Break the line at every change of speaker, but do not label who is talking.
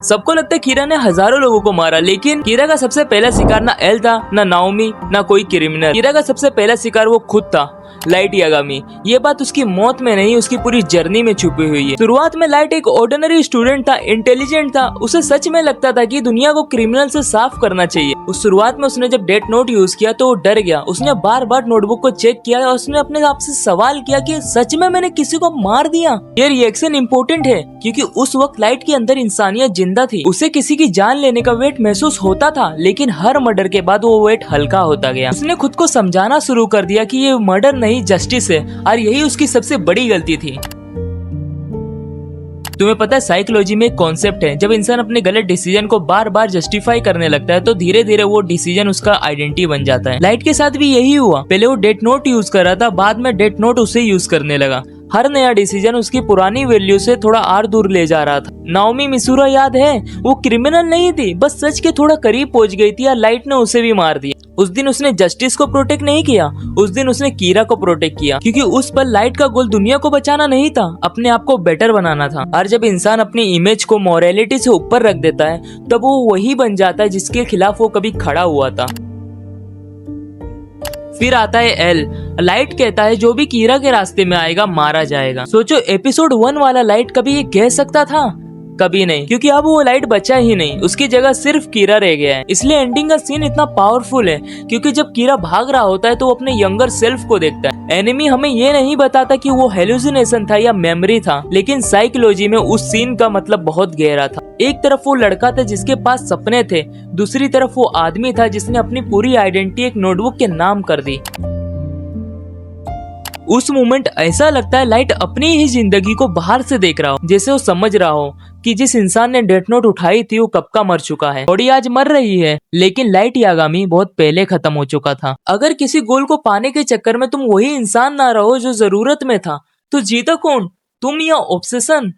सबको लगता है कीरा ने हजारों लोगों को मारा, लेकिन कीरा का सबसे पहला शिकार ना एल था, ना नाओमी, ना कोई क्रिमिनल। कीरा का सबसे पहला शिकार वो खुद था, लाइट यागामी। ये बात उसकी मौत में नहीं, उसकी पूरी जर्नी में छुपी हुई है। शुरुआत में लाइट एक ऑर्डिनरी स्टूडेंट था, इंटेलिजेंट था। उसे सच में लगता था कि दुनिया को क्रिमिनल से साफ करना चाहिए। उस शुरुआत में उसने जब डेथ नोट यूज किया तो वो डर गया। उसने बार बार नोटबुक को चेक किया और उसने अपने आप से सवाल किया कि सच में मैंने किसी को मार दिया। ये रिएक्शन इम्पोर्टेंट है क्योंकि उस वक्त लाइट के अंदर इंसानियत जिंदा थी। उसे किसी की जान लेने का वेट महसूस होता था, लेकिन हर मर्डर के बाद वो वेट हल्का होता गया। उसने खुद को समझाना शुरू कर दिया कि ये मर्डर नहीं, जस्टिस है, और यही उसकी सबसे बड़ी गलती थी। तुम्हें पता है साइकोलॉजी में एक कॉन्सेप्ट है, जब इंसान अपने गलत डिसीजन को बार बार जस्टिफाई करने लगता है तो धीरे धीरे वो डिसीजन उसका आइडेंटिटी बन जाता है। लाइट के साथ भी यही हुआ। पहले वो डेथ नोट यूज कर रहा था, बाद में डेथ नोट उसे यूज करने लगा। हर नया डिसीजन उसकी पुरानी वैल्यू से थोड़ा और दूर ले जा रहा था। नाओमी मिसूरा याद है, वो क्रिमिनल नहीं थी, बस सच के थोड़ा करीब पहुंच गई थी और लाइट ने उसे भी मार दिया। उस दिन उसने जस्टिस को प्रोटेक्ट नहीं किया, उस दिन उसने कीरा को प्रोटेक्ट किया, क्योंकि उस पर लाइट का गोल दुनिया को बचाना नहीं था, अपने आप को बेटर बनाना था। और जब इंसान अपनी इमेज को मॉरलिटी से ऊपर रख देता है तब वो वही बन जाता है जिसके खिलाफ वो कभी खड़ा हुआ था। फिर आता है एल। लाइट कहता है जो भी कीरा के रास्ते में आएगा मारा जाएगा। सोचो एपिसोड 1 वाला लाइट कभी ये कह सकता था? कभी नहीं, क्योंकि अब वो लाइट बचा ही नहीं, उसकी जगह सिर्फ कीरा रह गया है। इसलिए एंडिंग का सीन इतना पावरफुल है, क्योंकि जब कीरा भाग रहा होता है तो वो अपने यंगर सेल्फ को देखता है। एनिमी हमें ये नहीं बताता कि वो हेलुसिनेशन था या मेमोरी था, लेकिन साइकोलॉजी में उस सीन का मतलब बहुत गहरा था। एक तरफ वो लड़का था जिसके पास सपने थे, दूसरी तरफ वो आदमी था जिसने अपनी पूरी आइडेंटिटी एक नोटबुक के नाम कर दी। उस मोमेंट ऐसा लगता है लाइट अपनी ही जिंदगी को बाहर से देख रहा हो, जैसे वो समझ रहा हो कि जिस इंसान ने डेथ नोट उठाई थी वो कब का मर चुका है। बॉडी आज मर रही है, लेकिन लाइट यागामी बहुत पहले खत्म हो चुका था। अगर किसी गोल को पाने के चक्कर में तुम वही इंसान ना रहो जो जरूरत में था, तो जीता कौन, तुम या ऑब्सेशन?